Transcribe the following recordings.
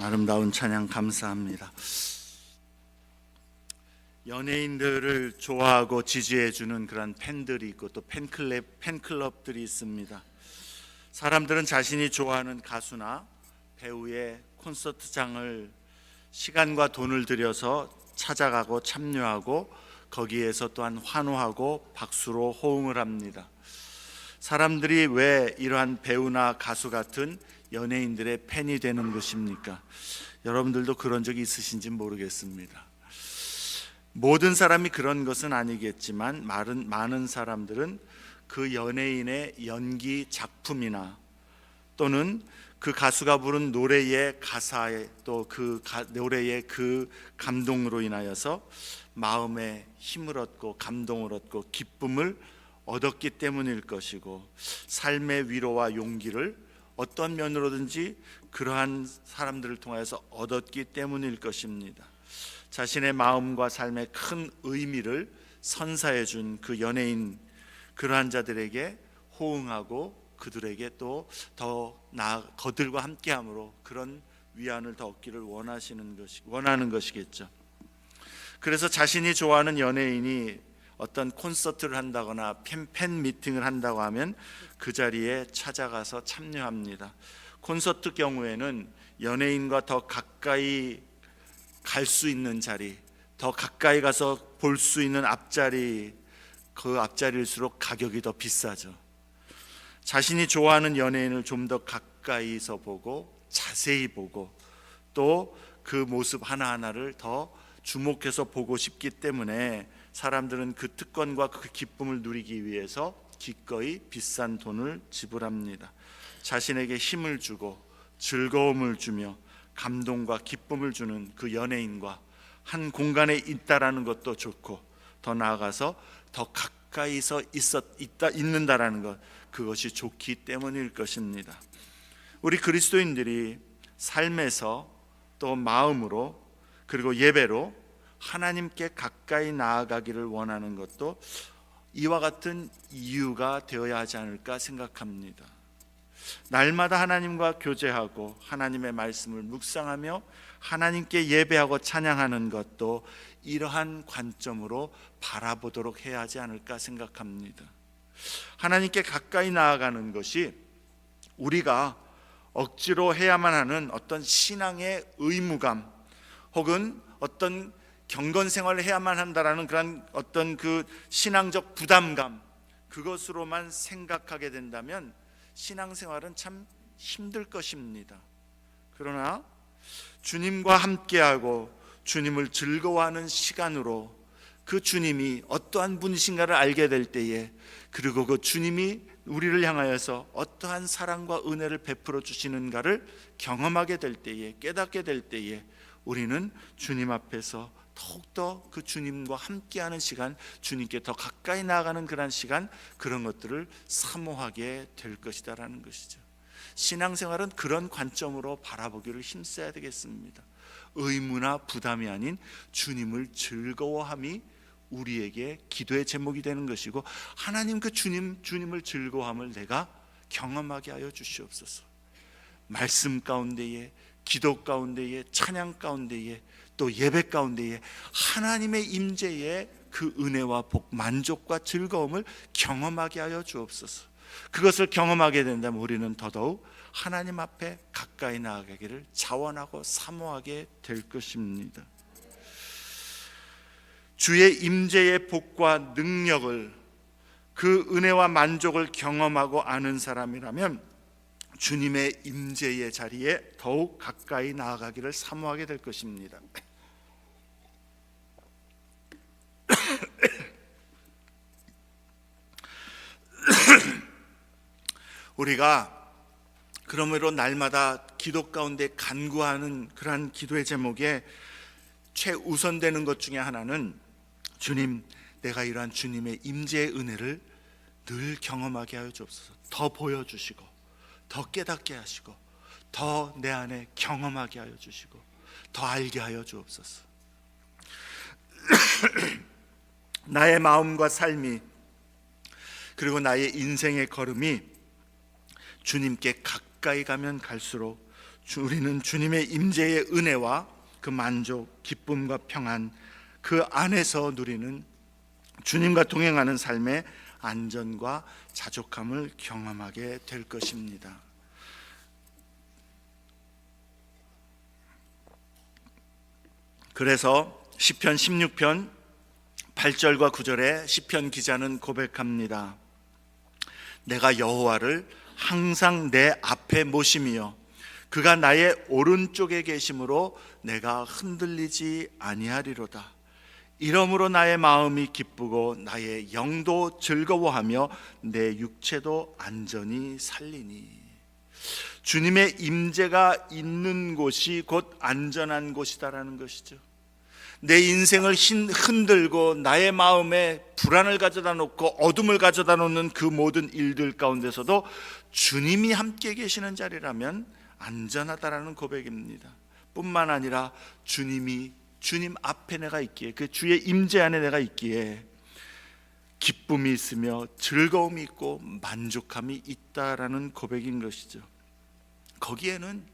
아름다운 찬양 감사합니다. 연예인들을 좋아하고 지지해주는 그런 팬들이 있고 또 팬클럽들이 있습니다. 사람들은 자신이 좋아하는 가수나 배우의 콘서트장을 시간과 돈을 들여서 찾아가고 참여하고 거기에서 또한 환호하고 박수로 호응을 합니다. 사람들이 왜 이러한 배우나 가수 같은 연예인들의 팬이 되는 것입니까? 여러분들도 그런 적이 있으신지 모르겠습니다. 모든 사람이 그런 것은 아니겠지만 많은 사람들은 그 연예인의 연기 작품이나 또는 그 가수가 부른 노래의 가사에 또 그 노래의 그 감동으로 인하여서 마음에 힘을 얻고 감동을 얻고 기쁨을 얻었기 때문일 것이고, 삶의 위로와 용기를 어떤 면으로든지 그러한 사람들을 통해서 얻었기 때문일 것입니다. 자신의 마음과 삶의 큰 의미를 선사해 준 그 연예인, 그러한 자들에게 호응하고 그들에게 또 더 그들과 함께함으로 그런 위안을 더 얻기를 원하는 것이겠죠. 그래서 자신이 좋아하는 연예인이 어떤 콘서트를 한다거나 팬 미팅을 한다고 하면 그 자리에 찾아가서 참여합니다. 콘서트 경우에는 연예인과 더 가까이 갈 수 있는 자리, 더 가까이 가서 볼 수 있는 앞자리, 그 앞자리일수록 가격이 더 비싸죠. 자신이 좋아하는 연예인을 좀 더 가까이서 보고 자세히 보고 또 그 모습 하나하나를 더 주목해서 보고 싶기 때문에 사람들은 그 특권과 그 기쁨을 누리기 위해서 기꺼이 비싼 돈을 지불합니다. 자신에게 힘을 주고 즐거움을 주며 감동과 기쁨을 주는 그 연예인과 한 공간에 있다라는 것도 좋고, 더 나아가서 더 가까이서 있는다라는 것, 그것이 좋기 때문일 것입니다. 우리 그리스도인들이 삶에서 또 마음으로 그리고 예배로 하나님께 가까이 나아가기를 원하는 것도 이와 같은 이유가 되어야 하지 않을까 생각합니다. 날마다 하나님과 교제하고 하나님의 말씀을 묵상하며 하나님께 예배하고 찬양하는 것도 이러한 관점으로 바라보도록 해야 하지 않을까 생각합니다. 하나님께 가까이 나아가는 것이 우리가 억지로 해야만 하는 어떤 신앙의 의무감 혹은 어떤 경건 생활을 해야만 한다라는 그런 어떤 그 신앙적 부담감, 그것으로만 생각하게 된다면 신앙생활은 참 힘들 것입니다. 그러나 주님과 함께하고 주님을 즐거워하는 시간으로 그 주님이 어떠한 분이신가를 알게 될 때에, 그리고 그 주님이 우리를 향하여서 어떠한 사랑과 은혜를 베풀어 주시는가를 경험하게 될 때에, 깨닫게 될 때에 우리는 주님 앞에서 더욱더 그 주님과 함께하는 시간, 주님께 더 가까이 나아가는 그런 시간, 그런 것들을 사모하게 될 것이다라는 것이죠. 신앙생활은 그런 관점으로 바라보기를 힘써야 되겠습니다. 의무나 부담이 아닌 주님을 즐거워함이 우리에게 기도의 제목이 되는 것이고, 하나님 그 주님을 즐거워함을 내가 경험하게 하여 주시옵소서. 말씀 가운데에, 기도 가운데에, 찬양 가운데에, 또 예배 가운데에 하나님의 임재의 그 은혜와 복, 만족과 즐거움을 경험하게 하여 주옵소서. 그것을 경험하게 된다면 우리는 더더욱 하나님 앞에 가까이 나아가기를 자원하고 사모하게 될 것입니다. 주의 임재의 복과 능력을, 그 은혜와 만족을 경험하고 아는 사람이라면 주님의 임재의 자리에 더욱 가까이 나아가기를 사모하게 될 것입니다. 우리가 그러므로 날마다 기도 가운데 간구하는 그러한 기도의 제목에 최우선되는 것 중에 하나는, 주님, 내가 이러한 주님의 임재의 은혜를 늘 경험하게 하여 주옵소서. 더 보여주시고 더 깨닫게 하시고 더 내 안에 경험하게 하여 주시고 더 알게 하여 주옵소서. 나의 마음과 삶이, 그리고 나의 인생의 걸음이 주님께 가까이 가면 갈수록 우리는 주님의 임재의 은혜와 그 만족, 기쁨과 평안, 그 안에서 누리는 주님과 동행하는 삶의 안전과 자족함을 경험하게 될 것입니다. 그래서 시편 16편 8절과 9절에 시편 기자는 고백합니다. 내가 여호와를 항상 내 앞에 모심이여 그가 나의 오른쪽에 계심으로 내가 흔들리지 아니하리로다. 이러므로 나의 마음이 기쁘고 나의 영도 즐거워하며 내 육체도 안전히 살리니. 주님의 임재가 있는 곳이 곧 안전한 곳이다라는 것이죠. 내 인생을 흔들고 나의 마음에 불안을 가져다 놓고 어둠을 가져다 놓는 그 모든 일들 가운데서도 주님이 함께 계시는 자리라면 안전하다라는 고백입니다. 뿐만 아니라 주님 앞에 내가 있기에, 그 주의 임재 안에 내가 있기에 기쁨이 있으며 즐거움이 있고 만족함이 있다라는 고백인 것이죠. 거기에는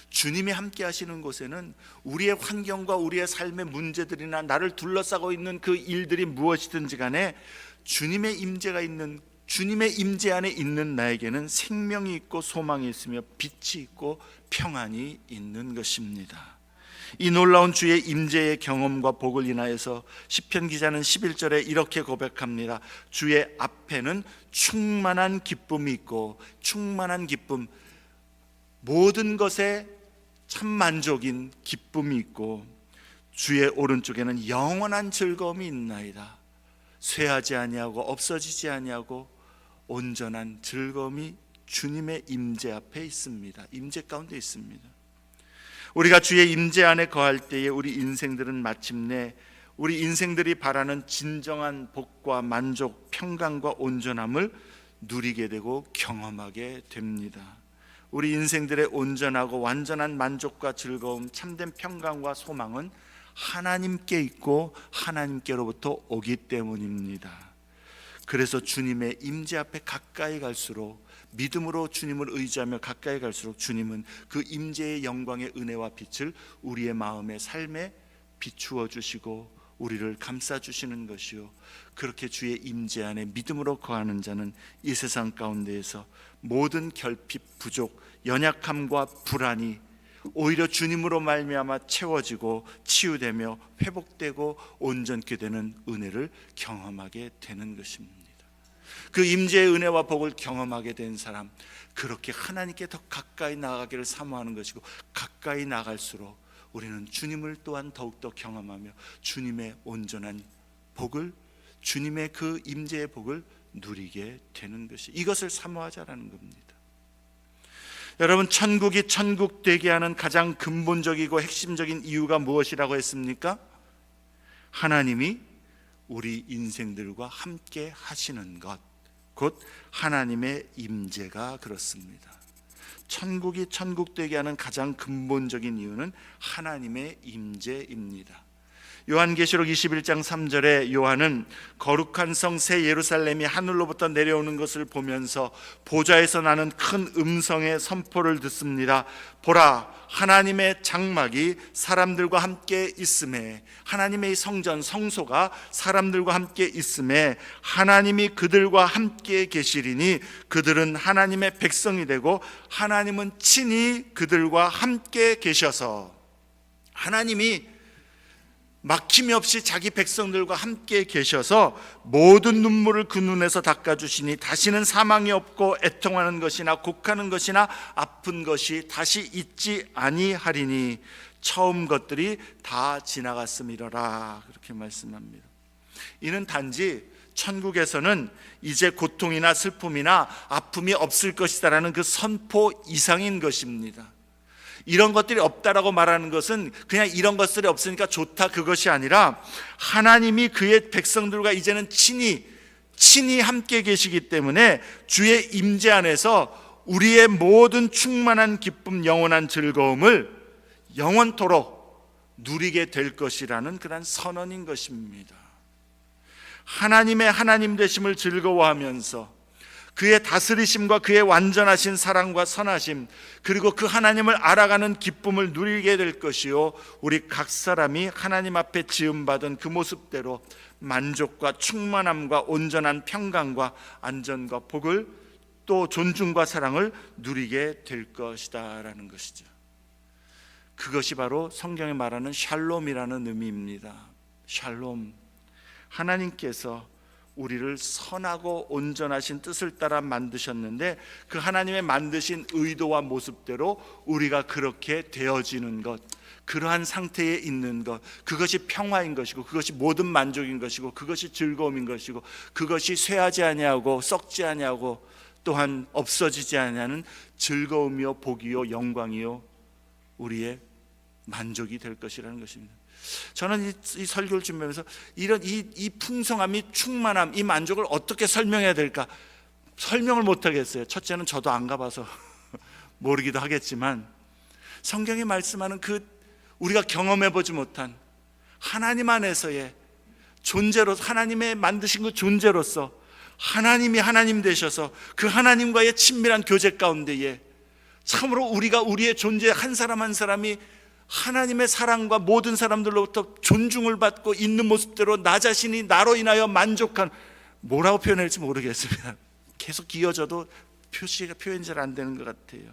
주님이 함께 하시는 곳에는 우리의 환경과 우리의 삶의 문제들이나 나를 둘러싸고 있는 그 일들이 무엇이든지 간에 주님의 임재가 있는, 주님의 임재 안에 있는 나에게는 생명이 있고 소망이 있으며 빛이 있고 평안이 있는 것입니다. 이 놀라운 주의 임재의 경험과 복을 인하여서 시편 기자는 11절에 이렇게 고백합니다. 주의 앞에는 충만한 기쁨이 있고, 충만한 기쁨, 모든 것에 참 만족인 기쁨이 있고, 주의 오른쪽에는 영원한 즐거움이 있나이다. 쇠하지 아니하고 없어지지 아니하고 온전한 즐거움이 주님의 임재 앞에 있습니다. 임재 가운데 있습니다. 우리가 주의 임재 안에 거할 때에 우리 인생들은 마침내 우리 인생들이 바라는 진정한 복과 만족, 평강과 온전함을 누리게 되고 경험하게 됩니다. 우리 인생들의 온전하고 완전한 만족과 즐거움, 참된 평강과 소망은 하나님께 있고 하나님께로부터 오기 때문입니다. 그래서 주님의 임재 앞에 가까이 갈수록, 믿음으로 주님을 의지하며 가까이 갈수록 주님은 그 임재의 영광의 은혜와 빛을 우리의 마음의 삶에 비추어 주시고 우리를 감싸 주시는 것이요, 그렇게 주의 임재 안에 믿음으로 거하는 자는 이 세상 가운데에서 모든 결핍, 부족, 연약함과 불안이 오히려 주님으로 말미암아 채워지고 치유되며 회복되고 온전케 되는 은혜를 경험하게 되는 것입니다. 그 임재의 은혜와 복을 경험하게 된 사람, 그렇게 하나님께 더 가까이 나아가기를 사모하는 것이고, 가까이 나갈수록 우리는 주님을 또한 더욱더 경험하며 주님의 온전한 복을, 주님의 그 임재의 복을 누리게 되는 것이, 이것을 사모하자라는 겁니다. 여러분, 천국이 천국 되게 하는 가장 근본적이고 핵심적인 이유가 무엇이라고 했습니까? 하나님이 우리 인생들과 함께 하시는 것, 곧 하나님의 임재가 그렇습니다. 천국이 천국 되게 하는 가장 근본적인 이유는 하나님의 임재입니다. 요한계시록 21장 3절에 요한은 거룩한 성 새 예루살렘이 하늘로부터 내려오는 것을 보면서 보좌에서 나는 큰 음성의 선포를 듣습니다. 보라, 하나님의 장막이 사람들과 함께 있음에, 하나님의 성전 성소가 사람들과 함께 있음에 하나님이 그들과 함께 계시리니 그들은 하나님의 백성이 되고 하나님은 친히 그들과 함께 계셔서, 하나님이 막힘이 없이 자기 백성들과 함께 계셔서 모든 눈물을 그 눈에서 닦아주시니 다시는 사망이 없고 애통하는 것이나 곡하는 것이나 아픈 것이 다시 있지 아니하리니 처음 것들이 다 지나갔음이로라, 그렇게 말씀합니다. 이는 단지 천국에서는 이제 고통이나 슬픔이나 아픔이 없을 것이다라는 그 선포 이상인 것입니다. 이런 것들이 없다라고 말하는 것은 그냥 이런 것들이 없으니까 좋다, 그것이 아니라 하나님이 그의 백성들과 이제는 친히 함께 계시기 때문에 주의 임재 안에서 우리의 모든 충만한 기쁨, 영원한 즐거움을 영원토록 누리게 될 것이라는 그런 선언인 것입니다. 하나님의 하나님 되심을 즐거워하면서 그의 다스리심과 그의 완전하신 사랑과 선하심, 그리고 그 하나님을 알아가는 기쁨을 누리게 될 것이요, 우리 각 사람이 하나님 앞에 지음받은 그 모습대로 만족과 충만함과 온전한 평강과 안전과 복을, 또 존중과 사랑을 누리게 될 것이다 라는 것이죠. 그것이 바로 성경에 말하는 샬롬이라는 의미입니다. 샬롬. 하나님께서 우리를 선하고 온전하신 뜻을 따라 만드셨는데, 그 하나님의 만드신 의도와 모습대로 우리가 그렇게 되어지는 것, 그러한 상태에 있는 것, 그것이 평화인 것이고, 그것이 모든 만족인 것이고, 그것이 즐거움인 것이고, 그것이 쇠하지 아니하고 썩지 아니하고 또한 없어지지 아니하는 즐거움이요 복이요 영광이요 우리의 만족이 될 것이라는 것입니다. 저는 이 설교를 준비하면서 이런 이 풍성함, 이 충만함, 이 만족을 어떻게 설명해야 될까 설명을 못 하겠어요. 첫째는 저도 안 가봐서 모르기도 하겠지만, 성경이 말씀하는 그 우리가 경험해보지 못한 하나님 안에서의 존재로, 하나님의 만드신 그 존재로서 하나님이 하나님 되셔서 그 하나님과의 친밀한 교제 가운데에 참으로 우리가 우리의 존재 한 사람 한 사람이 하나님의 사랑과 모든 사람들로부터 존중을 받고 있는 모습대로 나 자신이 나로 인하여 만족한, 뭐라고 표현해야 할지 모르겠습니다. 계속 이어져도 표현이 잘 안 되는 것 같아요.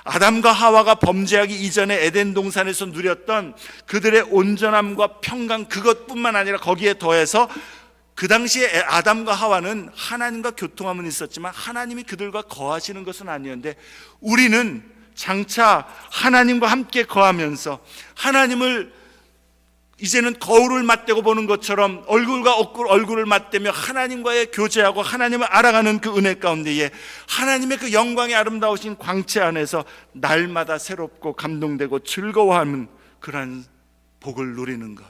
아담과 하와가 범죄하기 이전에 에덴 동산에서 누렸던 그들의 온전함과 평강, 그것뿐만 아니라 거기에 더해서 그 당시에 아담과 하와는 하나님과 교통함은 있었지만 하나님이 그들과 거하시는 것은 아니었는데, 우리는 장차 하나님과 함께 거하면서 하나님을 이제는 거울을 맞대고 보는 것처럼 얼굴과 얼굴을 맞대며 하나님과의 교제하고 하나님을 알아가는 그 은혜 가운데에 하나님의 그 영광의 아름다우신 광채 안에서 날마다 새롭고 감동되고 즐거워하는 그러한 복을 누리는 것,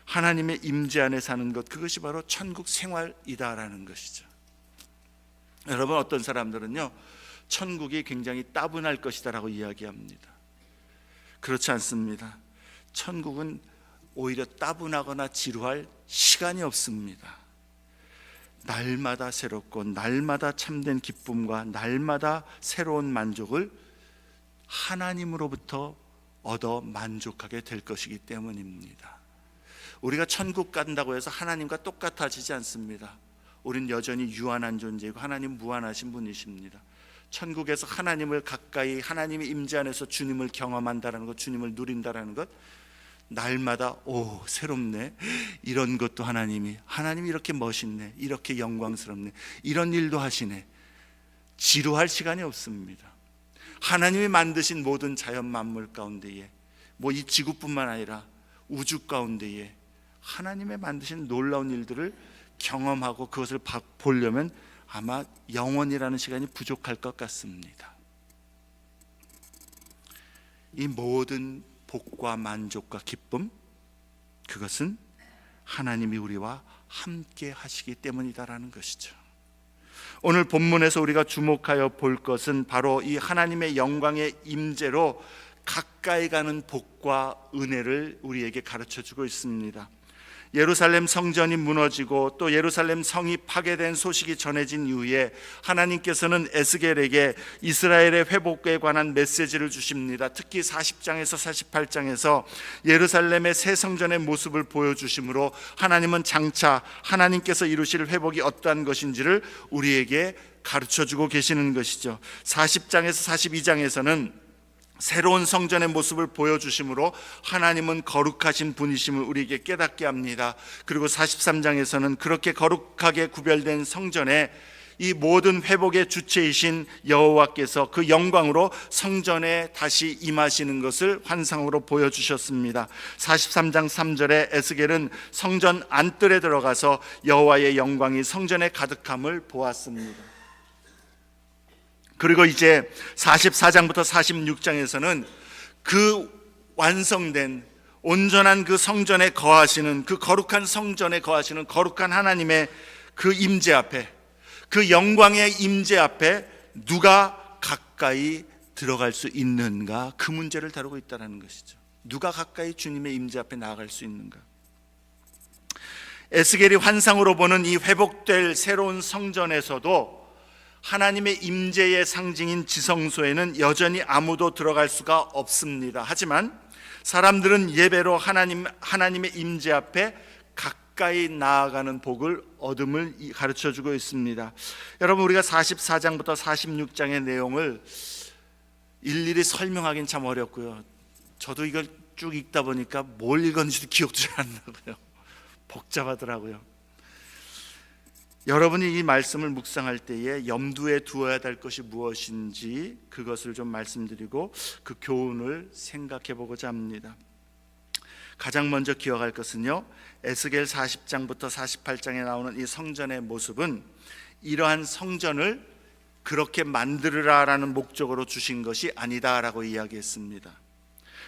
하나님의 임재 안에 사는 것, 그것이 바로 천국 생활이다라는 것이죠. 여러분, 어떤 사람들은요 천국이 굉장히 따분할 것이다라고 이야기합니다. 그렇지 않습니다. 천국은 오히려 따분하거나 지루할 시간이 없습니다. 날마다 새롭고 날마다 참된 기쁨과 날마다 새로운 만족을 하나님으로부터 얻어 만족하게 될 것이기 때문입니다. 우리가 천국 간다고 해서 하나님과 똑같아지지 않습니다. 우린 여전히 유한한 존재이고 하나님 무한하신 분이십니다. 천국에서 하나님을 가까이, 하나님의 임재 안에서 주님을 경험한다는 것, 주님을 누린다는 것, 날마다 오 새롭네, 이런 것도 하나님이 이렇게 멋있네, 이렇게 영광스럽네, 이런 일도 하시네, 지루할 시간이 없습니다. 하나님이 만드신 모든 자연 만물 가운데에, 뭐 이 지구뿐만 아니라 우주 가운데에 하나님의 만드신 놀라운 일들을 경험하고 그것을 보려면 아마 영원이라는 시간이 부족할 것 같습니다. 이 모든 복과 만족과 기쁨, 그것은 하나님이 우리와 함께 하시기 때문이다라는 것이죠. 오늘 본문에서 우리가 주목하여 볼 것은 바로 이 하나님의 영광의 임재로 가까이 가는 복과 은혜를 우리에게 가르쳐 주고 있습니다. 예루살렘 성전이 무너지고 또 예루살렘 성이 파괴된 소식이 전해진 이후에 하나님께서는 에스겔에게 이스라엘의 회복에 관한 메시지를 주십니다. 특히 40장에서 48장에서 예루살렘의 새 성전의 모습을 보여주심으로 하나님은 장차 하나님께서 이루실 회복이 어떠한 것인지를 우리에게 가르쳐주고 계시는 것이죠. 40장에서 42장에서는 새로운 성전의 모습을 보여주심으로 하나님은 거룩하신 분이심을 우리에게 깨닫게 합니다. 그리고 43장에서는 그렇게 거룩하게 구별된 성전에 이 모든 회복의 주체이신 여호와께서 그 영광으로 성전에 다시 임하시는 것을 환상으로 보여주셨습니다. 43장 3절에 에스겔은 성전 안뜰에 들어가서 여호와의 영광이 성전에 가득함을 보았습니다. 그리고 이제 44장부터 46장에서는 그 완성된 온전한 그 성전에 거하시는, 그 거룩한 성전에 거하시는 거룩한 하나님의 그 임재 앞에, 그 영광의 임재 앞에 누가 가까이 들어갈 수 있는가, 그 문제를 다루고 있다는 것이죠. 누가 가까이 주님의 임재 앞에 나아갈 수 있는가. 에스겔이 환상으로 보는 이 회복될 새로운 성전에서도 하나님의 임재의 상징인 지성소에는 여전히 아무도 들어갈 수가 없습니다. 하지만 사람들은 예배로 하나님의 임재 앞에 가까이 나아가는 복을 얻음을 가르쳐주고 있습니다. 여러분, 우리가 44장부터 46장의 내용을 일일이 설명하기는 참 어렵고요. 저도 이걸 쭉 읽다 보니까 뭘 읽었는지도 기억도 잘 안 나고요. 복잡하더라고요. 여러분이 이 말씀을 묵상할 때에 염두에 두어야 될 것이 무엇인지 그것을 좀 말씀드리고 그 교훈을 생각해 보고자 합니다. 가장 먼저 기억할 것은요, 에스겔 40장부터 48장에 나오는 이 성전의 모습은 이러한 성전을 그렇게 만들으라라는 목적으로 주신 것이 아니다라고 이야기했습니다.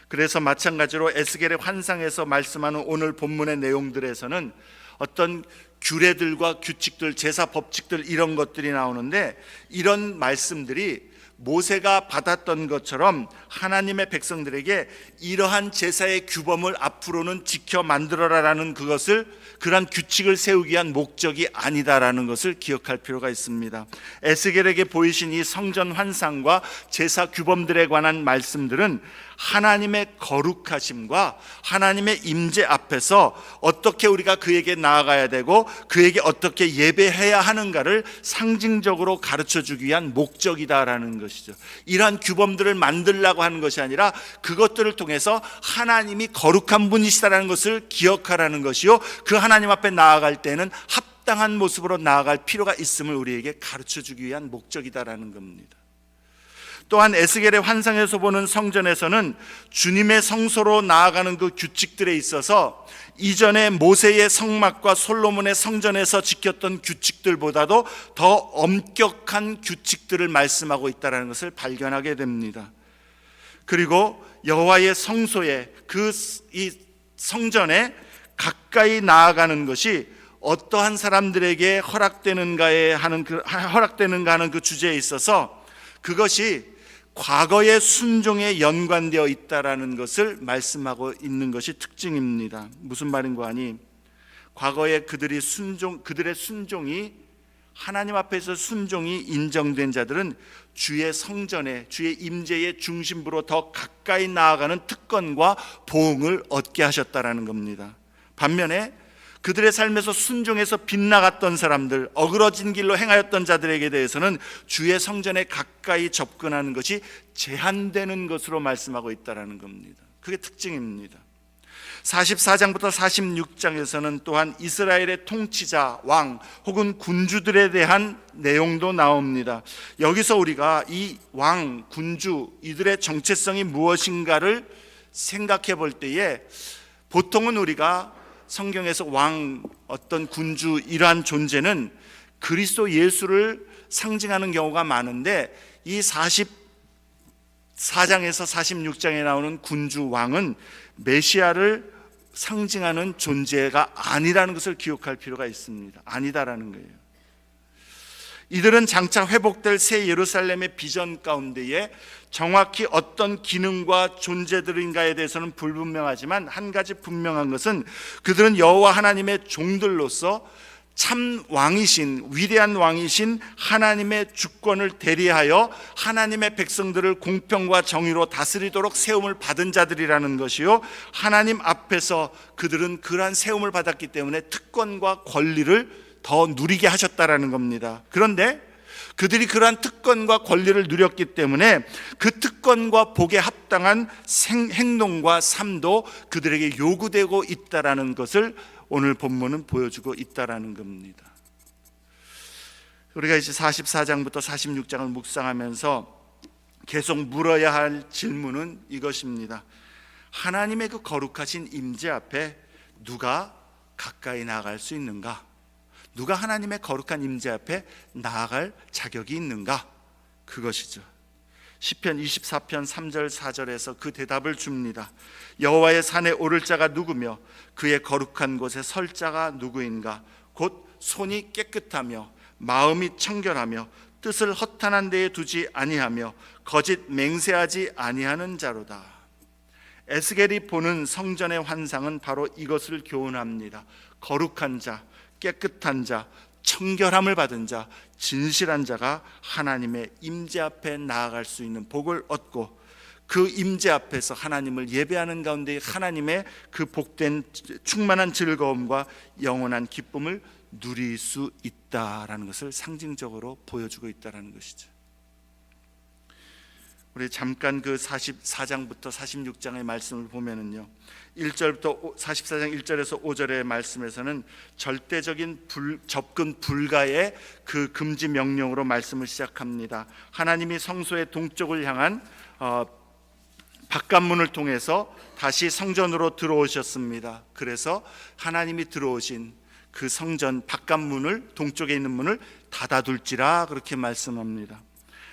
그래서 마찬가지로 에스겔의 환상에서 말씀하는 오늘 본문의 내용들에서는 어떤 규례들과 규칙들, 제사 법칙들 이런 것들이 나오는데, 이런 말씀들이 모세가 받았던 것처럼 하나님의 백성들에게 이러한 제사의 규범을 앞으로는 지켜 만들어라라는 그러한 규칙을 세우기 위한 목적이 아니다라는 것을 기억할 필요가 있습니다. 에스겔에게 보이신 이 성전 환상과 제사 규범들에 관한 말씀들은 하나님의 거룩하심과 하나님의 임재 앞에서 어떻게 우리가 그에게 나아가야 되고 그에게 어떻게 예배해야 하는가를 상징적으로 가르쳐주기 위한 목적이다라는 것이죠. 이러한 규범들을 만들려고 하는 것이 아니라 그것들을 통해서 하나님이 거룩한 분이시다라는 것을 기억하라는 것이요, 그 하나님 앞에 나아갈 때는 합당한 모습으로 나아갈 필요가 있음을 우리에게 가르쳐주기 위한 목적이다라는 겁니다. 또한 에스겔의 환상에서 보는 성전에서는 주님의 성소로 나아가는 그 규칙들에 있어서 이전에 모세의 성막과 솔로몬의 성전에서 지켰던 규칙들보다도 더 엄격한 규칙들을 말씀하고 있다는 것을 발견하게 됩니다. 그리고 여호와의 성소에, 이 성전에 가까이 나아가는 것이 어떠한 사람들에게 허락되는가 하는 그 주제에 있어서 그것이 과거의 순종에 연관되어 있다라는 것을 말씀하고 있는 것이 특징입니다. 무슨 말인가 하니, 과거에 그들의 순종이, 하나님 앞에서 순종이 인정된 자들은 주의 성전에, 주의 임재의 중심부로 더 가까이 나아가는 특권과 보응을 얻게 하셨다라는 겁니다. 반면에 그들의 삶에서 순종해서 빗나갔던 사람들, 어그러진 길로 행하였던 자들에게 대해서는 주의 성전에 가까이 접근하는 것이 제한되는 것으로 말씀하고 있다는 겁니다. 그게 특징입니다. 44장부터 46장에서는 또한 이스라엘의 통치자, 왕 혹은 군주들에 대한 내용도 나옵니다. 여기서 우리가 이 왕, 군주, 이들의 정체성이 무엇인가를 생각해 볼 때에 보통은 우리가 성경에서 왕, 어떤 군주, 이러한 존재는 그리스도 예수를 상징하는 경우가 많은데, 이 44장에서 46장에 나오는 군주, 왕은 메시아를 상징하는 존재가 아니라는 것을 기억할 필요가 있습니다. 아니다라는 거예요. 이들은 장차 회복될 새 예루살렘의 비전 가운데에 정확히 어떤 기능과 존재들인가에 대해서는 불분명하지만 한 가지 분명한 것은 그들은 여호와 하나님의 종들로서 참 왕이신, 위대한 왕이신 하나님의 주권을 대리하여 하나님의 백성들을 공평과 정의로 다스리도록 세움을 받은 자들이라는 것이요, 하나님 앞에서 그들은 그러한 세움을 받았기 때문에 특권과 권리를 더 누리게 하셨다라는 겁니다. 그런데 그들이 그러한 특권과 권리를 누렸기 때문에 그 특권과 복에 합당한 행동과 삶도 그들에게 요구되고 있다라는 것을 오늘 본문은 보여주고 있다라는 겁니다. 우리가 이제 44장부터 46장을 묵상하면서 계속 물어야 할 질문은 이것입니다. 하나님의 그 거룩하신 임재 앞에 누가 가까이 나아갈 수 있는가? 누가 하나님의 거룩한 임재 앞에 나아갈 자격이 있는가? 그것이죠. 시편 24편 3절 4절에서 그 대답을 줍니다. 여호와의 산에 오를 자가 누구며 그의 거룩한 곳에 설 자가 누구인가? 곧 손이 깨끗하며 마음이 청결하며 뜻을 허탄한 데에 두지 아니하며 거짓 맹세하지 아니하는 자로다. 에스겔이 보는 성전의 환상은 바로 이것을 교훈합니다. 거룩한 자, 깨끗한 자, 청결함을 받은 자, 진실한 자가 하나님의 임재 앞에 나아갈 수 있는 복을 얻고 그 임재 앞에서 하나님을 예배하는 가운데 하나님의 그 복된 충만한 즐거움과 영원한 기쁨을 누릴 수 있다라는 것을 상징적으로 보여주고 있다라는 것이죠. 우리 잠깐 그 44장부터 46장의 말씀을 보면은요, 1절부터 44장 1절에서 5절의 말씀에서는 절대적인 접근 불가의 그 금지 명령으로 말씀을 시작합니다. 하나님이 성소의 동쪽을 향한 바깥문을 통해서 다시 성전으로 들어오셨습니다. 그래서 하나님이 들어오신 그 성전 바깥문을, 동쪽에 있는 문을 닫아둘지라 그렇게 말씀합니다.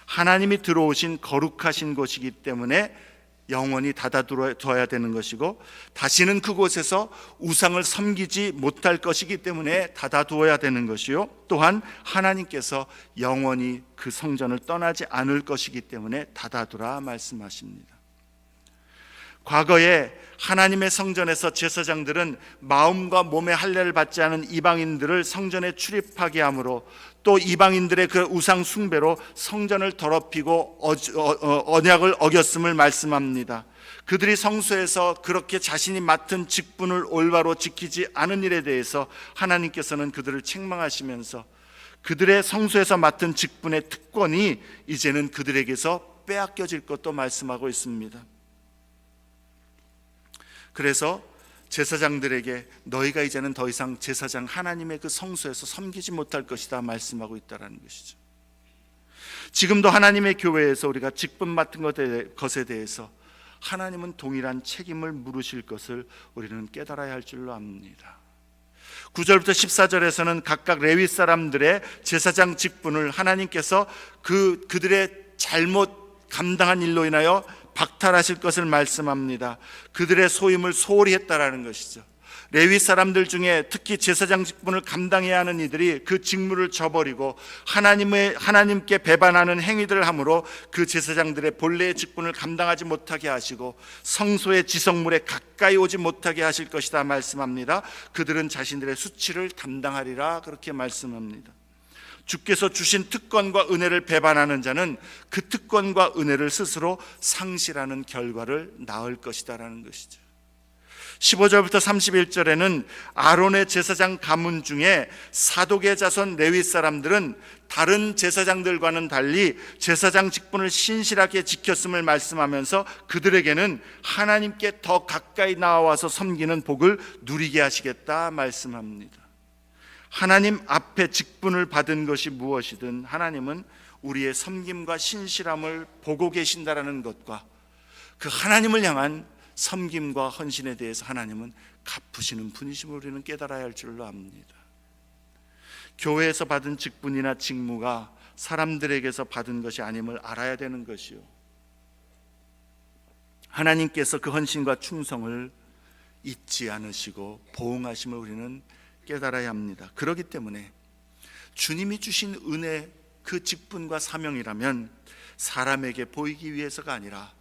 하나님이 들어오신 거룩하신 곳이기 때문에 영원히 닫아둬야 되는 것이고, 다시는 그곳에서 우상을 섬기지 못할 것이기 때문에 닫아두어야 되는 것이요, 또한 하나님께서 영원히 그 성전을 떠나지 않을 것이기 때문에 닫아두라 말씀하십니다. 과거에 하나님의 성전에서 제사장들은 마음과 몸의 할례를 받지 않은 이방인들을 성전에 출입하게 함으로, 또 이방인들의 그 우상 숭배로 성전을 더럽히고 언약을 어겼음을 말씀합니다. 그들이 성소에서 그렇게 자신이 맡은 직분을 올바로 지키지 않은 일에 대해서 하나님께서는 그들을 책망하시면서 그들의 성소에서 맡은 직분의 특권이 이제는 그들에게서 빼앗겨질 것도 말씀하고 있습니다. 그래서 제사장들에게 너희가 이제는 더 이상 제사장 하나님의 그 성소에서 섬기지 못할 것이다 말씀하고 있다는 것이죠. 지금도 하나님의 교회에서 우리가 직분 맡은 것에 대해서 하나님은 동일한 책임을 물으실 것을 우리는 깨달아야 할 줄로 압니다. 9절부터 14절에서는 각각 레위 사람들의 제사장 직분을 하나님께서 그들의 잘못 감당한 일로 인하여 박탈하실 것을 말씀합니다. 그들의 소임을 소홀히 했다라는 것이죠. 레위 사람들 중에 특히 제사장 직분을 감당해야 하는 이들이 그 직무를 저버리고 하나님께 배반하는 행위들을 함으로 그 제사장들의 본래의 직분을 감당하지 못하게 하시고 성소의 지성물에 가까이 오지 못하게 하실 것이다 말씀합니다. 그들은 자신들의 수치를 담당하리라 그렇게 말씀합니다. 주께서 주신 특권과 은혜를 배반하는 자는 그 특권과 은혜를 스스로 상실하는 결과를 낳을 것이다라는 것이죠. 15절부터 31절에는 아론의 제사장 가문 중에 사독의 자손 레위 사람들은 다른 제사장들과는 달리 제사장 직분을 신실하게 지켰음을 말씀하면서 그들에게는 하나님께 더 가까이 나와서 섬기는 복을 누리게 하시겠다 말씀합니다. 하나님 앞에 직분을 받은 것이 무엇이든 하나님은 우리의 섬김과 신실함을 보고 계신다라는 것과 그 하나님을 향한 섬김과 헌신에 대해서 하나님은 갚으시는 분이심을 우리는 깨달아야 할 줄로 압니다. 교회에서 받은 직분이나 직무가 사람들에게서 받은 것이 아님을 알아야 되는 것이요, 하나님께서 그 헌신과 충성을 잊지 않으시고 보응하심을 우리는 깨달아야 합니다. 그렇기 때문에 주님이 주신 은혜, 그 직분과 사명이라면 사람에게 보이기 위해서가 아니라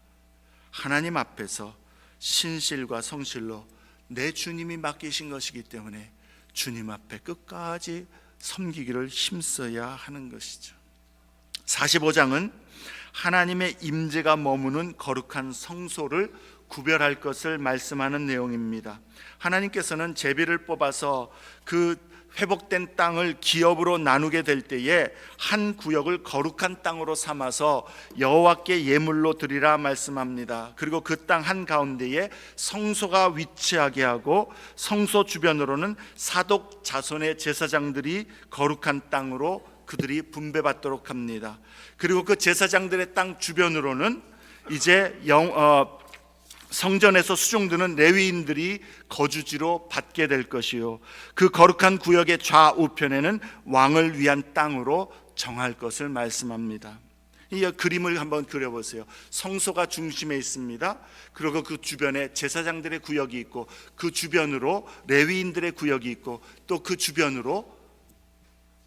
하나님 앞에서 신실과 성실로 내 주님이 맡기신 것이기 때문에 주님 앞에 끝까지 섬기기를 힘써야 하는 것이죠. 45장은 하나님의 임재가 머무는 거룩한 성소를 구별할 것을 말씀하는 내용입니다. 하나님께서는 제비를 뽑아서 그 회복된 땅을 기업으로 나누게 될 때에 한 구역을 거룩한 땅으로 삼아서 여호와께 예물로 드리라 말씀합니다. 그리고 그 땅 한가운데에 성소가 위치하게 하고 성소 주변으로는 사독 자손의 제사장들이 거룩한 땅으로 그들이 분배받도록 합니다. 그리고 그 제사장들의 땅 주변으로는 이제 성전에서 수종드는 레위인들이 거주지로 받게 될 것이요, 그 거룩한 구역의 좌우편에는 왕을 위한 땅으로 정할 것을 말씀합니다. 이 그림을 한번 그려보세요. 성소가 중심에 있습니다. 그리고 그 주변에 제사장들의 구역이 있고 그 주변으로 레위인들의 구역이 있고 또 그 주변으로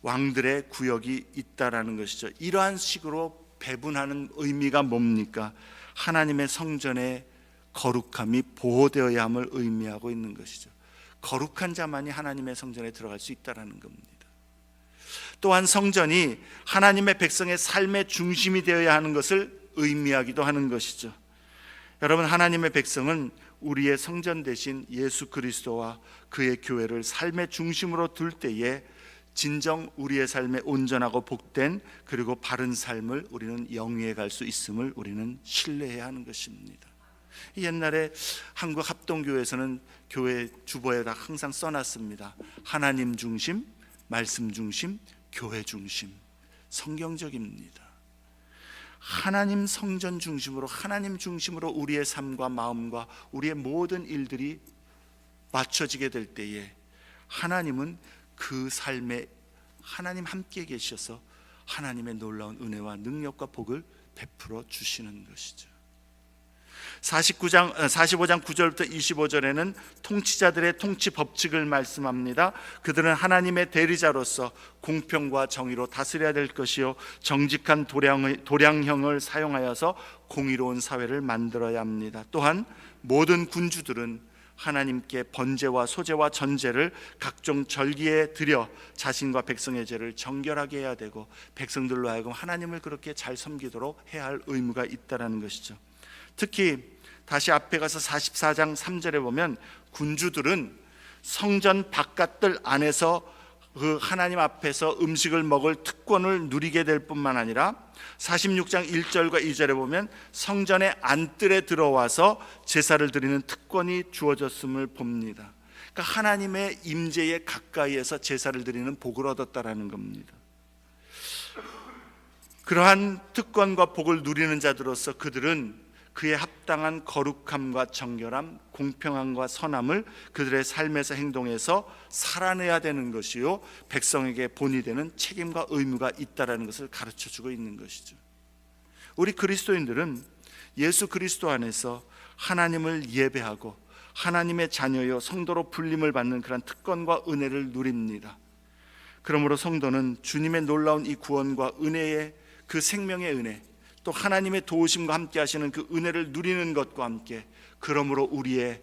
왕들의 구역이 있다라는 것이죠. 이러한 식으로 배분하는 의미가 뭡니까? 하나님의 성전의 거룩함이 보호되어야 함을 의미하고 있는 것이죠. 거룩한 자만이 하나님의 성전에 들어갈 수 있다는 겁니다. 또한 성전이 하나님의 백성의 삶의 중심이 되어야 하는 것을 의미하기도 하는 것이죠. 여러분, 하나님의 백성은 우리의 성전 대신 예수 그리스도와 그의 교회를 삶의 중심으로 둘 때에 진정 우리의 삶에 온전하고 복된 그리고 바른 삶을 우리는 영위해 갈 수 있음을 우리는 신뢰해야 하는 것입니다. 옛날에 한국 합동교회에서는 교회 주보에다 항상 써놨습니다. 하나님 중심, 말씀 중심, 교회 중심. 성경적입니다. 하나님 성전 중심으로, 하나님 중심으로 우리의 삶과 마음과 우리의 모든 일들이 맞춰지게 될 때에 하나님은 그 삶에 하나님 함께 계셔서 하나님의 놀라운 은혜와 능력과 복을 베풀어 주시는 것이죠. 45장 9절부터 25절에는 통치자들의 통치 법칙을 말씀합니다. 그들은 하나님의 대리자로서 공평과 정의로 다스려야 될 것이요, 정직한 도량형을 사용하여서 공의로운 사회를 만들어야 합니다. 또한 모든 군주들은 하나님께 번제와 소제와 전제를 각종 절기에 드려 자신과 백성의 죄를 정결하게 해야 되고, 백성들로 하여금 하나님을 그렇게 잘 섬기도록 해야 할 의무가 있다는 것이죠. 특히 다시 앞에 가서 44장 3절에 보면 군주들은 성전 바깥들 안에서 그 하나님 앞에서 음식을 먹을 특권을 누리게 될 뿐만 아니라 46장 1절과 2절에 보면 성전의 안뜰에 들어와서 제사를 드리는 특권이 주어졌음을 봅니다. 그러니까 하나님의 임재에 가까이에서 제사를 드리는 복을 얻었다라는 겁니다. 그러한 특권과 복을 누리는 자들로서 그들은 그에 합당한 거룩함과 정결함, 공평함과 선함을 그들의 삶에서 행동해서 살아내야 되는 것이요, 백성에게 본이 되는 책임과 의무가 있다는 것을 가르쳐주고 있는 것이죠. 우리 그리스도인들은 예수 그리스도 안에서 하나님을 예배하고 하나님의 자녀요 성도로 불림을 받는 그런 특권과 은혜를 누립니다. 그러므로 성도는 주님의 놀라운 이 구원과 은혜의 그 생명의 은혜, 또 하나님의 도우심과 함께 하시는 그 은혜를 누리는 것과 함께, 그러므로 우리의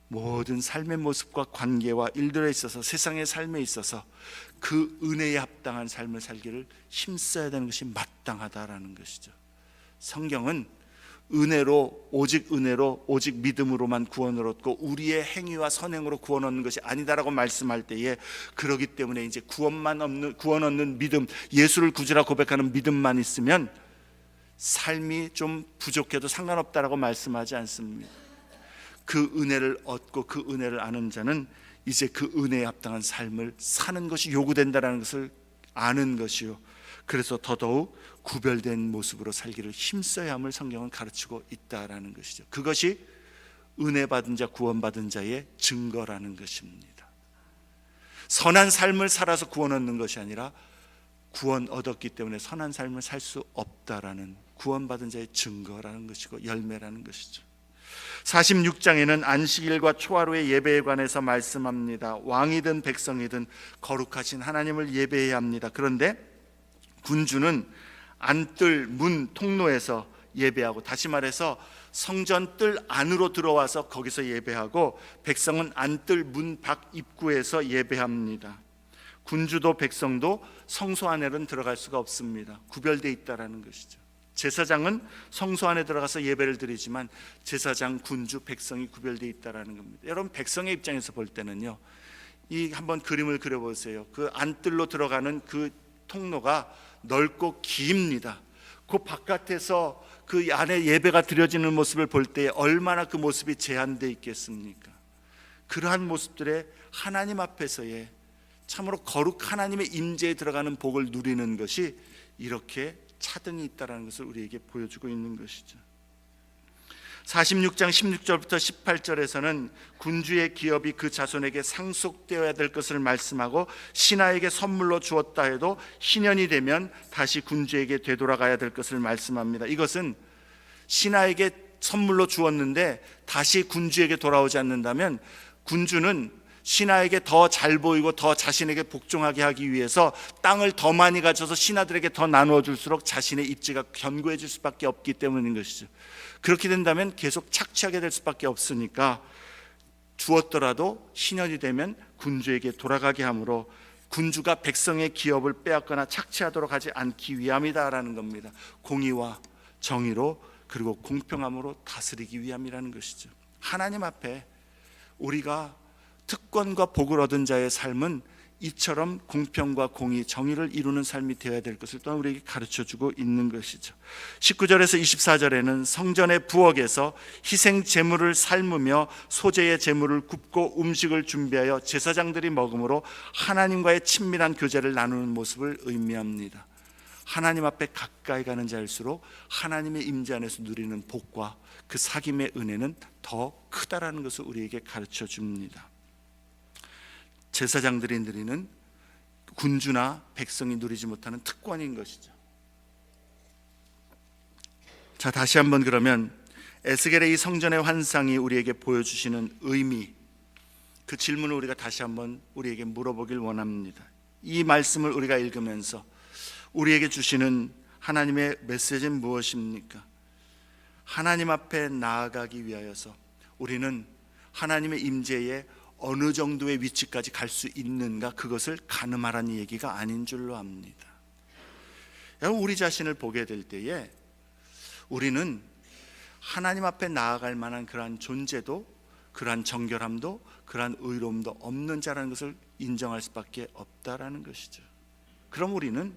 모든 삶의 모습과 관계와 일들에 있어서, 세상의 삶에 있어서 그 은혜에 합당한 삶을 살기를 힘써야 되는 것이 마땅하다라는 것이죠. 성경은 은혜로, 오직 은혜로, 오직 믿음으로만 구원을 얻고 우리의 행위와 선행으로 구원 얻는 것이 아니다라고 말씀할 때에, 그러기 때문에 이제 구원 얻는 믿음, 예수를 구주라 고백하는 믿음만 있으면 삶이 좀 부족해도 상관없다라고 말씀하지 않습니다. 그 은혜를 얻고 그 은혜를 아는 자는 이제 그 은혜에 합당한 삶을 사는 것이 요구된다는 것을 아는 것이요, 그래서 더더욱 구별된 모습으로 살기를 힘써야 함을 성경은 가르치고 있다라는 것이죠. 그것이 은혜 받은 자, 구원 받은 자의 증거라는 것입니다. 선한 삶을 살아서 구원 얻는 것이 아니라 구원 얻었기 때문에 선한 삶을 살 수 없다라는, 구원받은 자의 증거라는 것이고 열매라는 것이죠. 46장에는 안식일과 초하루의 예배에 관해서 말씀합니다. 왕이든 백성이든 거룩하신 하나님을 예배해야 합니다. 그런데 군주는 안뜰 문 통로에서 예배하고, 다시 말해서 성전 뜰 안으로 들어와서 거기서 예배하고, 백성은 안뜰 문 밖 입구에서 예배합니다. 군주도 백성도 성소 안에는 들어갈 수가 없습니다. 구별되어 있다라는 것이죠. 제사장은 성소 안에 들어가서 예배를 드리지만 제사장, 군주, 백성이 구별되어 있다라는 겁니다. 여러분, 백성의 입장에서 볼 때는요, 이 한번 그림을 그려보세요. 그 안뜰로 들어가는 그 통로가 넓고 깁니다. 그 바깥에서 그 안에 예배가 드려지는 모습을 볼 때 얼마나 그 모습이 제한되어 있겠습니까? 그러한 모습들에 하나님 앞에서의 참으로 거룩 하나님의 임재에 들어가는 복을 누리는 것이 이렇게 차등이 있다는 것을 우리에게 보여주고 있는 것이죠. 46장 16절부터 18절에서는 군주의 기업이 그 자손에게 상속되어야 될 것을 말씀하고, 신하에게 선물로 주었다 해도 희년이 되면 다시 군주에게 되돌아가야 될 것을 말씀합니다. 이것은 신하에게 선물로 주었는데 다시 군주에게 돌아오지 않는다면 군주는 신하에게 더 잘 보이고 더 자신에게 복종하게 하기 위해서 땅을 더 많이 가져서 신하들에게 더 나누어 줄수록 자신의 입지가 견고해질 수밖에 없기 때문인 것이죠. 그렇게 된다면 계속 착취하게 될 수밖에 없으니까 주었더라도 신년이 되면 군주에게 돌아가게 하므로 군주가 백성의 기업을 빼앗거나 착취하도록 하지 않기 위함이다라는 겁니다. 공의와 정의로 그리고 공평함으로 다스리기 위함이라는 것이죠. 하나님 앞에 우리가 특권과 복을 얻은 자의 삶은 이처럼 공평과 공의, 정의를 이루는 삶이 되어야 될 것을 또한 우리에게 가르쳐주고 있는 것이죠. 19절에서 24절에는 성전의 부엌에서 희생 제물을 삶으며 소재의 제물을 굽고 음식을 준비하여 제사장들이 먹음으로 하나님과의 친밀한 교제를 나누는 모습을 의미합니다. 하나님 앞에 가까이 가는 자일수록 하나님의 임재 안에서 누리는 복과 그 사귐의 은혜는 더 크다라는 것을 우리에게 가르쳐 줍니다. 제사장들이 누리는 군주나 백성이 누리지 못하는 특권인 것이죠. 자, 다시 한번 그러면 에스겔의 이 성전의 환상이 우리에게 보여주시는 의미, 그 질문을 우리가 다시 한번 우리에게 물어보길 원합니다. 이 말씀을 우리가 읽으면서 우리에게 주시는 하나님의 메시지는 무엇입니까? 하나님 앞에 나아가기 위하여서 우리는 하나님의 임재에 어느 정도의 위치까지 갈 수 있는가, 그것을 가늠하라는 얘기가 아닌 줄로 압니다. 우리 자신을 보게 될 때에 우리는 하나님 앞에 나아갈 만한 그러한 존재도, 그러한 정결함도, 그러한 의로움도 없는 자라는 것을 인정할 수밖에 없다라는 것이죠. 그럼 우리는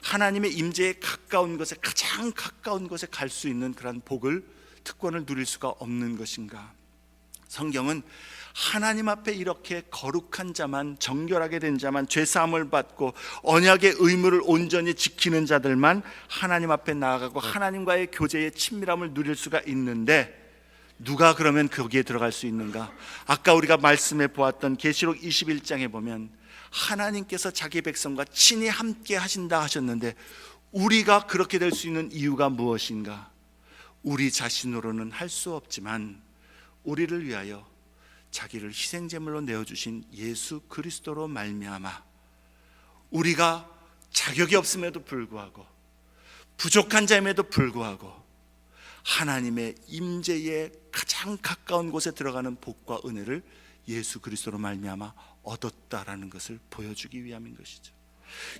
하나님의 임재에 가까운 곳에, 가장 가까운 곳에 갈 수 있는 그러한 복을, 특권을 누릴 수가 없는 것인가? 성경은 하나님 앞에 이렇게 거룩한 자만, 정결하게 된 자만, 죄사함을 받고 언약의 의무를 온전히 지키는 자들만 하나님 앞에 나아가고 하나님과의 교제의 친밀함을 누릴 수가 있는데, 누가 그러면 거기에 들어갈 수 있는가? 아까 우리가 말씀해 보았던 계시록 21장에 보면 하나님께서 자기 백성과 친히 함께 하신다 하셨는데, 우리가 그렇게 될 수 있는 이유가 무엇인가? 우리 자신으로는 할 수 없지만 우리를 위하여 자기를 희생제물로 내어주신 예수 그리스도로 말미암아 우리가 자격이 없음에도 불구하고, 부족한 자임에도 불구하고 하나님의 임재에 가장 가까운 곳에 들어가는 복과 은혜를 예수 그리스도로 말미암아 얻었다라는 것을 보여주기 위함인 것이죠.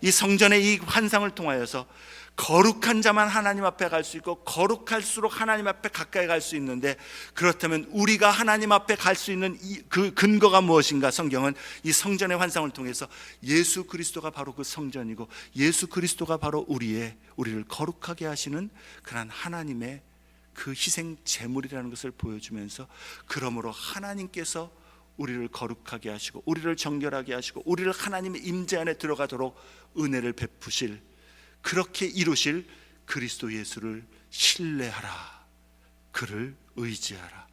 이 성전의 이 환상을 통하여서 거룩한 자만 하나님 앞에 갈 수 있고, 거룩할수록 하나님 앞에 가까이 갈 수 있는데, 그렇다면 우리가 하나님 앞에 갈 수 있는 그 근거가 무엇인가? 성경은 이 성전의 환상을 통해서 예수 그리스도가 바로 그 성전이고, 예수 그리스도가 바로 우리를 거룩하게 하시는 그런 하나님의 그 희생 제물이라는 것을 보여주면서, 그러므로 하나님께서 우리를 거룩하게 하시고 우리를 정결하게 하시고 우리를 하나님의 임재 안에 들어가도록 은혜를 베푸실, 그렇게 이루실 그리스도 예수를 신뢰하라, 그를 의지하라,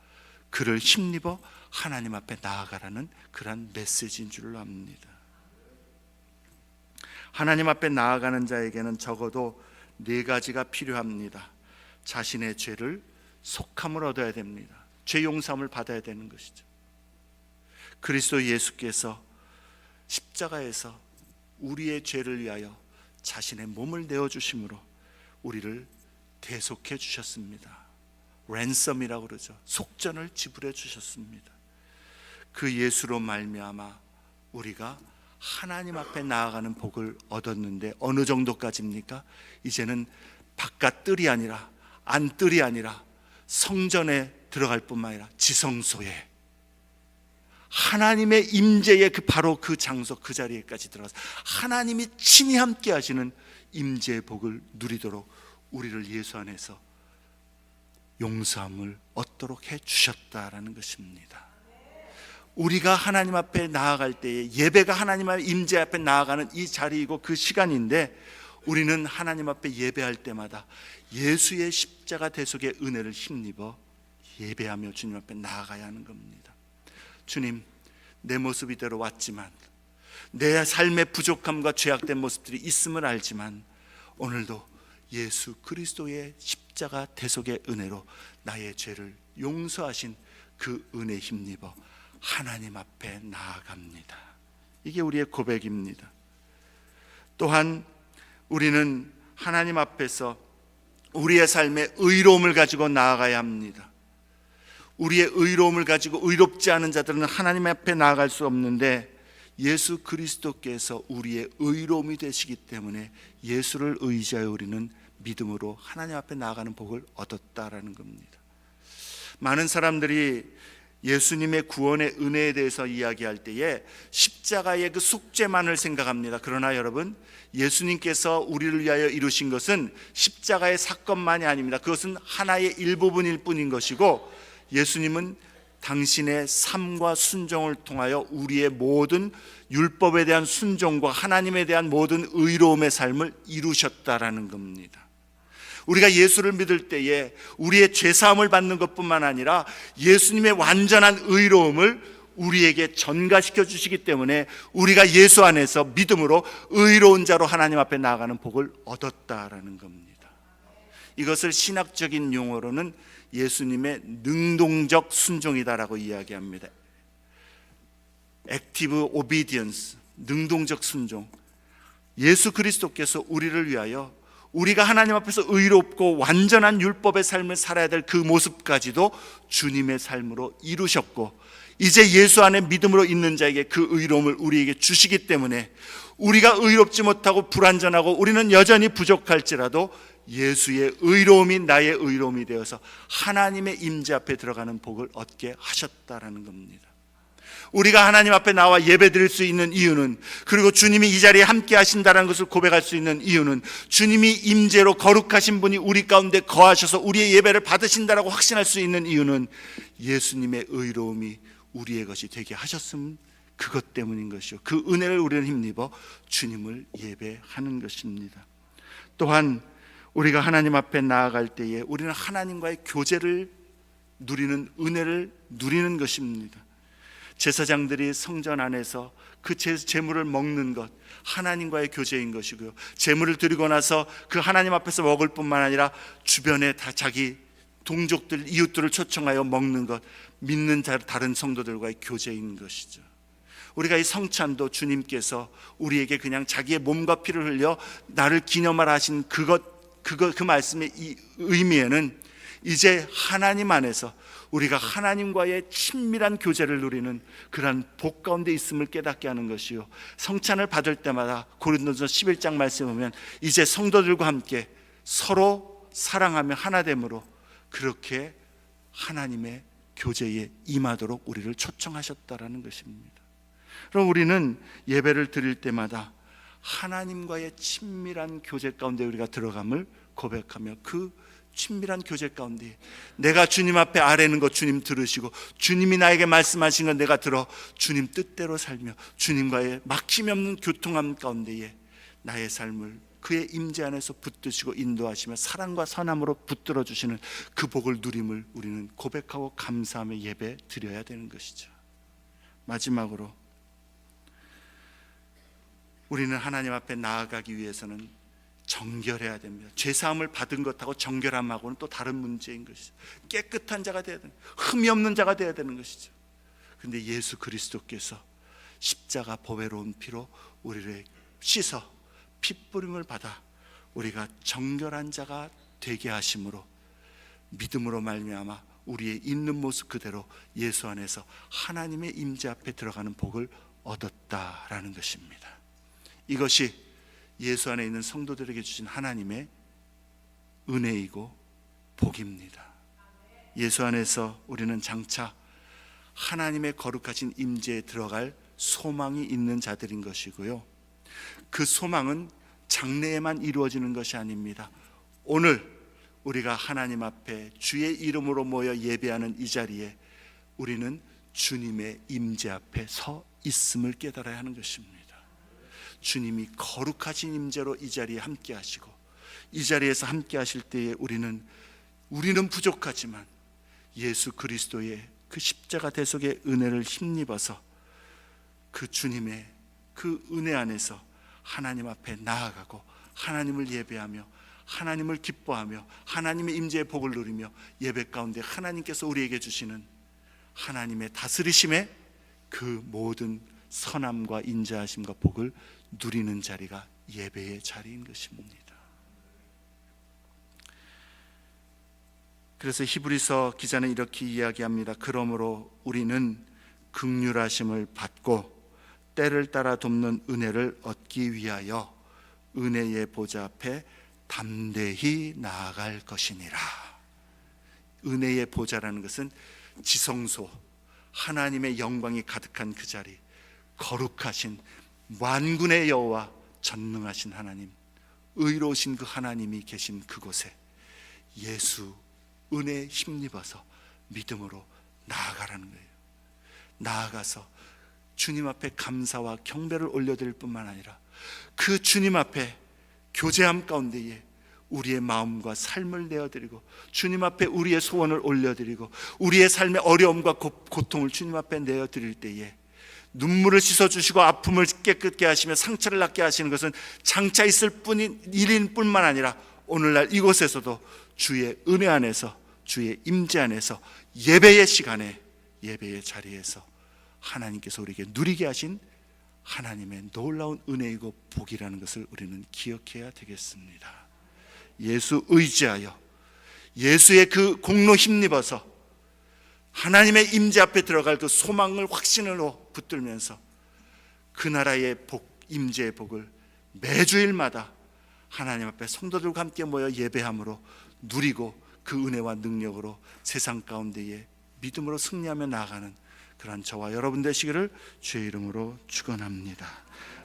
그를 힘입어 하나님 앞에 나아가라는 그런 메시지인 줄로 압니다. 하나님 앞에 나아가는 자에게는 적어도 4가지가 필요합니다. 자신의 죄를 속함을 얻어야 됩니다. 죄 용서함을 받아야 되는 것이죠. 그리스도 예수께서 십자가에서 우리의 죄를 위하여 자신의 몸을 내어주심으로 우리를 대속해 주셨습니다. 랜섬이라고 그러죠. 속전을 지불해 주셨습니다. 그 예수로 말미암아 우리가 하나님 앞에 나아가는 복을 얻었는데, 어느 정도까지입니까? 이제는 바깥 뜰이 아니라, 안 뜰이 아니라 성전에 들어갈 뿐만 아니라 지성소에, 하나님의 임재의 바로 그 장소, 그 자리에까지 들어가서 하나님이 친히 함께 하시는 임재의 복을 누리도록 우리를 예수 안에서 용서함을 얻도록 해 주셨다라는 것입니다. 우리가 하나님 앞에 나아갈 때에, 예배가 하나님의 임재 앞에 나아가는 이 자리이고 그 시간인데, 우리는 하나님 앞에 예배할 때마다 예수의 십자가 대속의 은혜를 힘입어 예배하며 주님 앞에 나아가야 하는 겁니다. 주님, 내 모습 이대로 왔지만, 내 삶의 부족함과 죄악된 모습들이 있음을 알지만, 오늘도 예수 그리스도의 십자가 대속의 은혜로 나의 죄를 용서하신 그 은혜 힘입어 하나님 앞에 나아갑니다. 이게 우리의 고백입니다. 또한 우리는 하나님 앞에서 우리의 삶의 의로움을 가지고 나아가야 합니다. 우리의 의로움을 가지고 의롭지 않은 자들은 하나님 앞에 나아갈 수 없는데 예수 그리스도께서 우리의 의로움이 되시기 때문에 예수를 의지하여 우리는 믿음으로 하나님 앞에 나아가는 복을 얻었다라는 겁니다. 많은 사람들이 예수님의 구원의 은혜에 대해서 이야기할 때에 십자가의 그 속죄만을 생각합니다. 그러나 여러분, 예수님께서 우리를 위하여 이루신 것은 십자가의 사건만이 아닙니다. 그것은 하나의 일부분일 뿐인 것이고, 예수님은 당신의 삶과 순종을 통하여 우리의 모든 율법에 대한 순종과 하나님에 대한 모든 의로움의 삶을 이루셨다라는 겁니다. 우리가 예수를 믿을 때에 우리의 죄사함을 받는 것뿐만 아니라 예수님의 완전한 의로움을 우리에게 전가시켜 주시기 때문에 우리가 예수 안에서 믿음으로 의로운 자로 하나님 앞에 나아가는 복을 얻었다라는 겁니다. 이것을 신학적인 용어로는 예수님의 능동적 순종이다라고 이야기합니다. Active Obedience, 능동적 순종. 예수 그리스도께서 우리를 위하여 우리가 하나님 앞에서 의롭고 완전한 율법의 삶을 살아야 될 그 모습까지도 주님의 삶으로 이루셨고, 이제 예수 안에 믿음으로 있는 자에게 그 의로움을 우리에게 주시기 때문에 우리가 의롭지 못하고 불완전하고 우리는 여전히 부족할지라도 예수의 의로움이 나의 의로움이 되어서 하나님의 임재 앞에 들어가는 복을 얻게 하셨다라는 겁니다. 우리가 하나님 앞에 나와 예배드릴 수 있는 이유는, 그리고 주님이 이 자리에 함께 하신다는 것을 고백할 수 있는 이유는, 주님이 임재로 거룩하신 분이 우리 가운데 거하셔서 우리의 예배를 받으신다라고 확신할 수 있는 이유는 예수님의 의로움이 우리의 것이 되게 하셨음, 그것 때문인 것이요, 그 은혜를 우리는 힘입어 주님을 예배하는 것입니다. 또한 우리가 하나님 앞에 나아갈 때에 우리는 하나님과의 교제를 누리는, 은혜를 누리는 것입니다. 제사장들이 성전 안에서 그 제물을 먹는 것, 하나님과의 교제인 것이고요, 제물을 드리고 나서 그 하나님 앞에서 먹을 뿐만 아니라 주변에 다 자기 동족들, 이웃들을 초청하여 먹는 것, 믿는 다른 성도들과의 교제인 것이죠. 우리가 이 성찬도 주님께서 우리에게 그냥 자기의 몸과 피를 흘려 나를 기념하라 하신 그 말씀의 이 의미에는 이제 하나님 안에서 우리가 하나님과의 친밀한 교제를 누리는 그러한 복 가운데 있음을 깨닫게 하는 것이요, 성찬을 받을 때마다 고린도서 11장 말씀에 보면 이제 성도들과 함께 서로 사랑하며 하나됨으로 그렇게 하나님의 교제에 임하도록 우리를 초청하셨다라는 것입니다. 그럼 우리는 예배를 드릴 때마다 하나님과의 친밀한 교제 가운데 우리가 들어감을 고백하며 그 친밀한 교제 가운데 내가 주님 앞에 아뢰는 것 주님 들으시고, 주님이 나에게 말씀하신 것 내가 들어 주님 뜻대로 살며 주님과의 막힘이 없는 교통함 가운데에 나의 삶을 그의 임재 안에서 붙드시고 인도하시며 사랑과 선함으로 붙들어 주시는 그 복을 누림을 우리는 고백하고 감사하며 예배 드려야 되는 것이죠. 마지막으로 우리는 하나님 앞에 나아가기 위해서는 정결해야 됩니다. 죄사함을 받은 것하고 정결함하고는 또 다른 문제인 것이죠. 깨끗한 자가 되어야 되는, 흠이 없는 자가 되어야 되는 것이죠. 그런데 예수 그리스도께서 십자가 보배로운 피로 우리를 씻어 핏부림을 받아 우리가 정결한 자가 되게 하심으로 믿음으로 말미암아 우리의 있는 모습 그대로 예수 안에서 하나님의 임재 앞에 들어가는 복을 얻었다라는 것입니다. 이것이 예수 안에 있는 성도들에게 주신 하나님의 은혜이고 복입니다. 예수 안에서 우리는 장차 하나님의 거룩하신 임재에 들어갈 소망이 있는 자들인 것이고요, 그 소망은 장래에만 이루어지는 것이 아닙니다. 오늘 우리가 하나님 앞에 주의 이름으로 모여 예배하는 이 자리에 우리는 주님의 임재 앞에 서 있음을 깨달아야 하는 것입니다. 주님이 거룩하신 임재로 이 자리에 함께 하시고, 이 자리에서 함께 하실 때에 우리는 부족하지만 예수 그리스도의 그 십자가 대속의 은혜를 힘입어서 그 주님의 그 은혜 안에서 하나님 앞에 나아가고 하나님을 예배하며 하나님을 기뻐하며 하나님의 임재의 복을 누리며 예배 가운데 하나님께서 우리에게 주시는 하나님의 다스리심의 그 모든 선함과 인자하심과 복을 누리는 자리가 예배의 자리인 것입니다. 그래서 히브리서 기자는 이렇게 이야기합니다. 그러므로 우리는 긍휼하심을 받고 때를 따라 돕는 은혜를 얻기 위하여 은혜의 보좌 앞에 담대히 나아갈 것이니라. 은혜의 보좌라는 것은 지성소, 하나님의 영광이 가득한 그 자리, 거룩하신 만군의 여호와, 전능하신 하나님, 의로우신 그 하나님이 계신 그곳에 예수 은혜에 힘입어서 믿음으로 나아가라는 거예요. 나아가서 주님 앞에 감사와 경배를 올려드릴 뿐만 아니라 그 주님 앞에 교제함 가운데에 우리의 마음과 삶을 내어드리고 주님 앞에 우리의 소원을 올려드리고 우리의 삶의 어려움과 고통을 주님 앞에 내어드릴 때에 눈물을 씻어주시고 아픔을 깨끗게 하시며 상처를 낫게 하시는 것은 장차 있을 뿐인 일인 뿐만 아니라 오늘날 이곳에서도 주의 은혜 안에서, 주의 임재 안에서, 예배의 시간에, 예배의 자리에서 하나님께서 우리에게 누리게 하신 하나님의 놀라운 은혜이고 복이라는 것을 우리는 기억해야 되겠습니다. 예수 의지하여 예수의 그 공로 힘입어서 하나님의 임재 앞에 들어갈 그 소망을 확신으로 붙들면서 그 나라의 복, 임재의 복을 매주일마다 하나님 앞에 성도들과 함께 모여 예배함으로 누리고 그 은혜와 능력으로 세상 가운데에 믿음으로 승리하며 나아가는 그러한 저와 여러분 되시기를 주의 이름으로 축원합니다.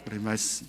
우리 말씀